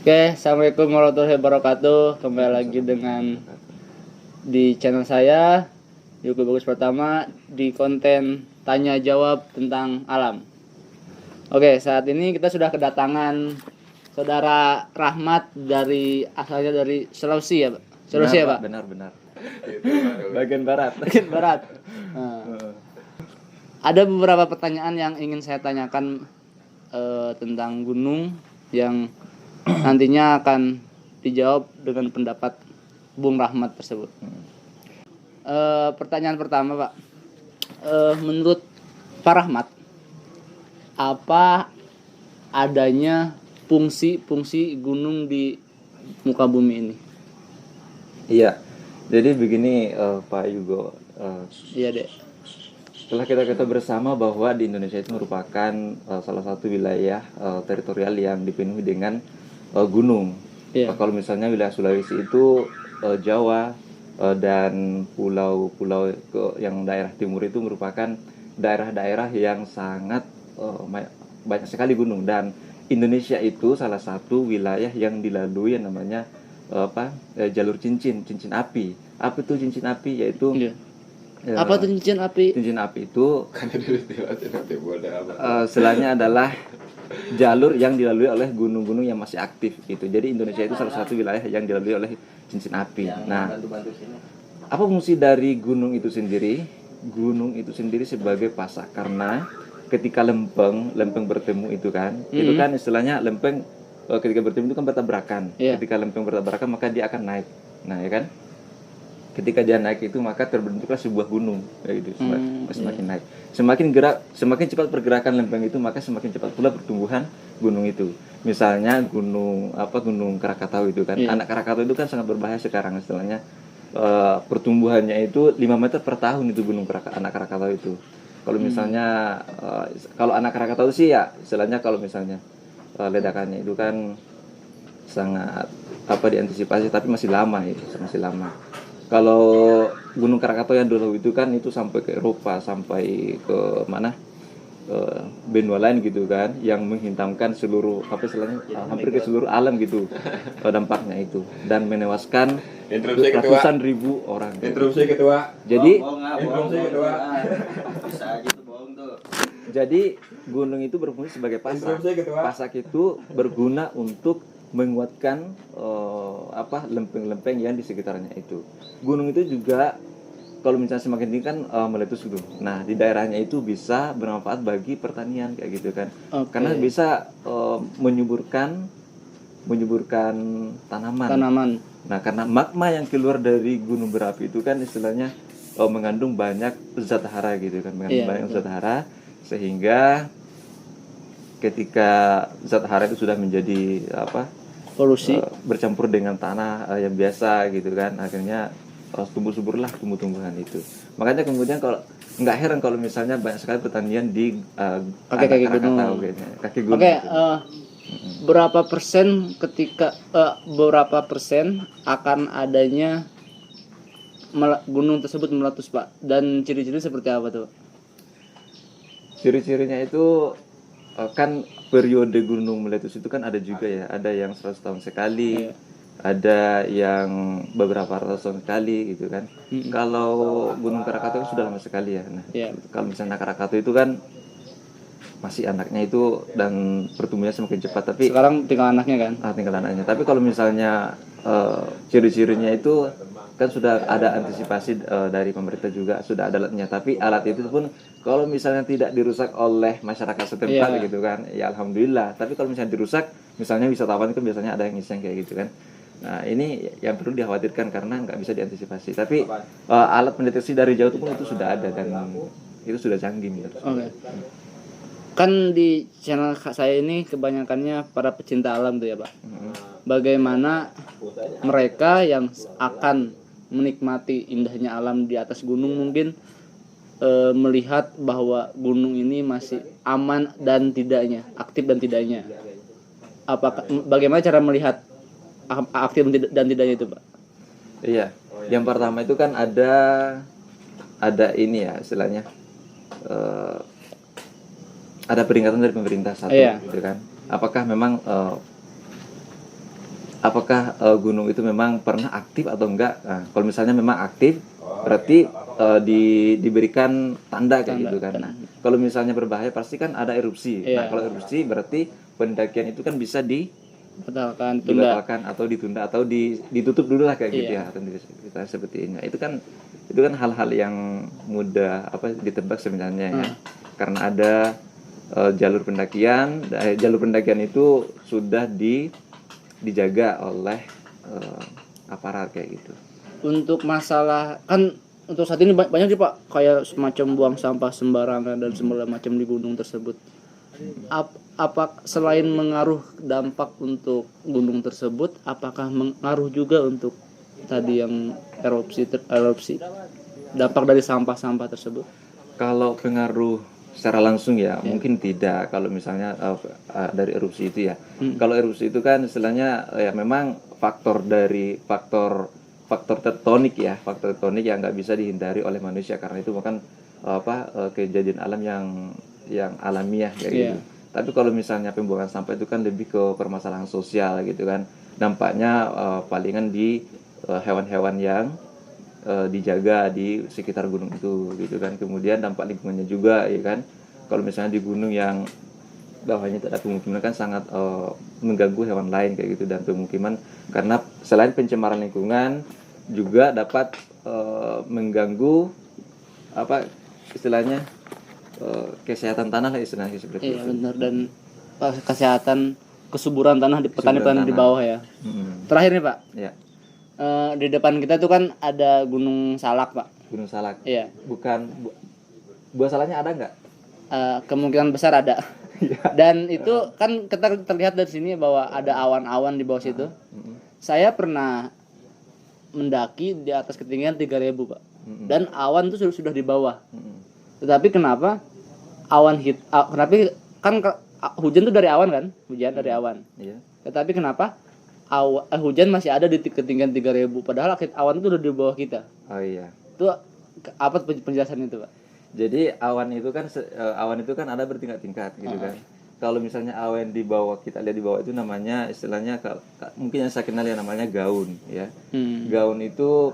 Oke, assalamualaikum warahmatullahi wabarakatuh. Kembali lagi dengan di channel saya Yuki Bagus Pertama di konten tanya jawab tentang alam. Oke, saat ini kita sudah kedatangan saudara Rahmat asalnya dari Sulawesi ya, Pak? Sulawesi ya, Pak? Benar. Bagian barat. Bagian barat. Ada beberapa pertanyaan yang ingin saya tanyakan tentang gunung yang nantinya akan dijawab dengan pendapat Bung Rahmat tersebut. Pertanyaan pertama, Pak. Menurut Pak Rahmat, apa adanya fungsi gunung di muka bumi ini? Iya. Jadi begini Pak Yugo. Iya, Dek. Setelah kita bersama bahwa di Indonesia itu merupakan salah satu wilayah teritorial yang dipenuhi dengan gunung. Iya. Kalau misalnya wilayah Sulawesi itu Jawa dan pulau-pulau yang daerah timur itu merupakan daerah-daerah yang sangat banyak sekali gunung, dan Indonesia itu salah satu wilayah yang dilalui yang namanya jalur cincin api. Apa itu cincin api? Yaitu Iya. Apa tuh cincin api? Cincin api itu istilahnya adalah jalur yang dilalui oleh gunung-gunung yang masih aktif gitu. Jadi Indonesia itu salah satu wilayah yang dilalui oleh cincin api. Nah, apa fungsi dari gunung itu sendiri? Gunung itu sendiri sebagai pasak, karena ketika lempeng bertemu itu kan, itu kan istilahnya lempeng ketika bertemu itu kan bertabrakan. Yeah. Ketika lempeng bertabrakan maka dia akan naik. Nah, ya kan? Ketika dia naik itu maka terbentuklah sebuah gunung, kayak gitu. Semakin naik, semakin cepat pergerakan lempeng itu, maka semakin cepat pula pertumbuhan gunung itu. Misalnya gunung Krakatau itu kan, anak Krakatau itu kan sangat berbahaya sekarang istilahnya. Pertumbuhannya itu 5 meter per tahun itu anak Krakatau itu. Kalau misalnya kalau anak Krakatau sih ya istilahnya, kalau misalnya ledakannya itu kan sangat diantisipasi, tapi masih lama itu, masih lama. Kalau Gunung Krakatau yang dulu itu kan itu sampai ke Eropa, sampai ke mana, benua lain gitu kan, yang menghintamkan seluruh hampir ke seluruh alam gitu dampaknya itu, dan menewaskan ratusan ribu orang. Interupsi ketua. Jadi Interupsi ketua. Jadi gunung itu berfungsi sebagai pasak. Pasak itu berguna untuk menguatkan lempeng-lempeng yang di sekitarnya itu. Gunung itu juga kalau misalnya semakin tinggi kan meletus gitu. Nah, di daerahnya itu bisa bermanfaat bagi pertanian kayak gitu kan. Okay. Karena bisa menyuburkan tanaman. Nah, karena magma yang keluar dari gunung berapi itu kan istilahnya mengandung banyak zat hara gitu kan, banyak zat hara, sehingga ketika zat hara itu sudah menjadi polusi, bercampur dengan tanah yang biasa gitu kan, akhirnya tumbuh suburlah tumbuh-tumbuhan itu. Makanya kemudian kalau nggak heran kalau misalnya banyak sekali pertanian di kaki gunung. Oke, berapa persen akan adanya gunung tersebut meletus, Pak? Dan ciri-ciri seperti apa tuh? Ciri-cirinya itu kan periode gunung meletus itu kan ada juga ya, ada yang 100 tahun sekali, ada yang beberapa ratus tahun sekali gitu kan. Kalau Gunung Krakatau sudah lama sekali ya. Nah, kalau misalnya Krakatau itu kan masih anaknya itu dan pertumbuhannya semakin cepat, tapi sekarang tinggal anaknya kan? Tinggal anaknya. Tapi kalau misalnya ciri-cirinya itu kan sudah ada antisipasi dari pemerintah juga, sudah ada alatnya. Tapi alat itu pun kalau misalnya tidak dirusak oleh masyarakat setempat gitu kan, ya alhamdulillah. Tapi kalau misalnya dirusak, misalnya wisatawan itu biasanya ada yang iseng kayak gitu kan. Nah, ini yang perlu dikhawatirkan karena nggak bisa diantisipasi. Tapi alat pendeteksi dari jauh itu pun itu sudah ada, dan itu sudah canggih gitu. Okay. Kan di channel saya ini kebanyakannya para pecinta alam tuh ya, Pak. Bagaimana mereka yang akan menikmati indahnya alam di atas gunung mungkin melihat bahwa gunung ini masih aman dan tidaknya, aktif dan tidaknya. Bagaimana cara melihat aktif dan tidaknya itu, Pak? Iya. Yang pertama itu kan ada ini ya istilahnya, ada peringatan dari pemerintah satu, gitu kan. Apakah memang apakah gunung itu memang pernah aktif atau enggak. Nah, kalau misalnya memang aktif, berarti diberikan tanda kayak gitu kan. Nah, kalau misalnya berbahaya pasti kan ada erupsi. Iya. Nah, kalau erupsi berarti pendakian itu kan bisa Batalkan, tunda. dibatalkan atau ditunda atau ditutup dulu lah kayak gitu Iya. ya, atau kita seperti ini. Itu kan hal-hal yang mudah ditebak sebenarnya ya. Karena ada jalur pendakian itu sudah dijaga oleh aparat kayak gitu. Untuk masalah kan untuk saat ini banyak sih Pak kayak semacam buang sampah sembarangan dan segala macam di gunung tersebut. Apa selain mengaruh dampak untuk gunung tersebut, apakah mengaruh juga untuk tadi yang erupsi dampak dari sampah-sampah tersebut? Kalau pengaruh secara langsung ya mungkin tidak. Kalau misalnya dari erupsi itu ya. Kalau erupsi itu kan istilahnya ya memang faktor tektonik ya, faktor tektonik yang nggak bisa dihindari oleh manusia karena itu bukan kejadian alam yang alamiah kayak gitu. Tapi kalau misalnya pembuangan sampah itu kan lebih ke permasalahan sosial gitu kan. Dampaknya palingan di hewan-hewan yang dijaga di sekitar gunung itu gitu kan. Kemudian dampak lingkungannya juga ya kan. Kalau misalnya di gunung yang bawahnya tidak ada pemukiman kan sangat mengganggu hewan lain kayak gitu, dan pemukiman karena selain pencemaran lingkungan juga dapat mengganggu istilahnya kesehatan tanah lah istilahnya seperti Iya itu. benar, dan kesehatan kesuburan tanah di petani-petani di bawah ya. Terakhir nih Pak. Ya. Di depan kita tuh kan ada Gunung Salak Pak. Gunung Salak. Iya. Bukan buah salaknya ada nggak? Kemungkinan besar ada. Dan itu kan kita terlihat dari sini bahwa ada awan-awan di bawah situ. Saya pernah mendaki di atas ketinggian 3.000 Pak. Dan awan itu sudah di bawah. Tetapi kenapa kenapa kan hujan itu dari awan kan? Hujan dari awan. Iya. Tetapi kenapa hujan masih ada di ketinggian 3.000 padahal awan itu udah di bawah kita. Oh iya. Itu apa penjelasan itu, Pak? Jadi awan itu kan ada bertingkat-tingkat gitu kan. Kalau misalnya awan di bawah, kita lihat di bawah itu namanya istilahnya mungkin yang saya kenal ya namanya gaun ya. Gaun itu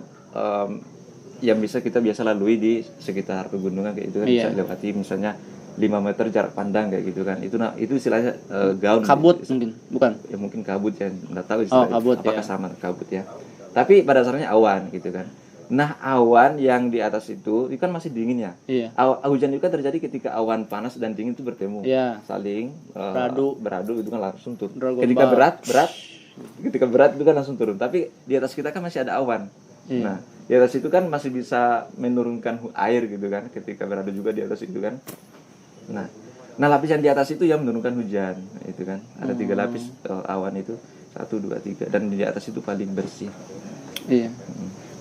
yang kita biasa lalui di sekitar pegunungan kayak itu kan, bisa lewati misalnya 5 meter jarak pandang kayak gitu kan. Itu istilahnya gaun. Kabut mungkin, bukan? Ya mungkin kabut ya, enggak tahu istilahnya. Kabut, apakah ya. sama kabut ya. Tapi pada dasarnya awan gitu kan. Nah, awan yang di atas itu kan masih dingin ya. Iya. Hujan itu kan terjadi ketika awan panas dan dingin itu bertemu. Iya. Saling beradu itu kan langsung turun. Dragon Ketika Ball. berat itu kan langsung turun. Tapi di atas kita kan masih ada awan. Iya. Nah, di atas itu kan masih bisa menurunkan air gitu kan, ketika berada juga di atas itu kan. Nah, lapis yang di atas itu yang menurunkan hujan, itu kan. Ada 3 lapis awan itu, 1, 2, 3, dan di atas itu paling bersih. Iya.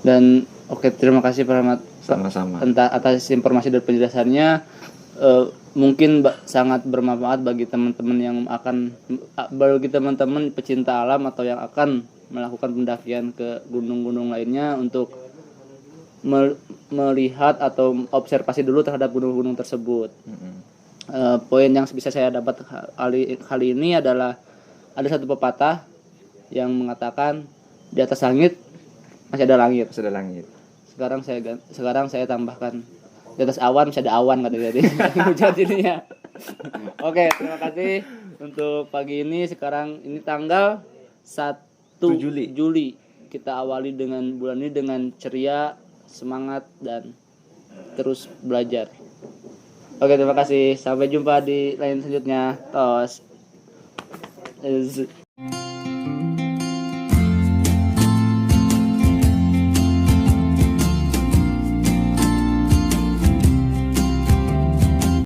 Dan oke, terima kasih Pak Rahmat. Sama-sama. Atas informasi dan penjelasannya. Mungkin sangat bermanfaat bagi teman-teman bagi teman-teman pecinta alam atau yang akan melakukan pendakian ke gunung-gunung lainnya untuk melihat atau observasi dulu terhadap gunung-gunung tersebut. Poin yang bisa saya dapat kali ini adalah ada satu pepatah yang mengatakan di atas langit masih ada langit. Masih ada langit. Sekarang saya tambahkan di atas awan masih ada awan kata jadi hujan jadinya. Oke, terima kasih untuk pagi ini. Sekarang ini tanggal 1 Juli. Kita awali dengan bulan ini dengan ceria, semangat, dan terus belajar. Oke, terima kasih. Sampai jumpa di lain selanjutnya. Tos.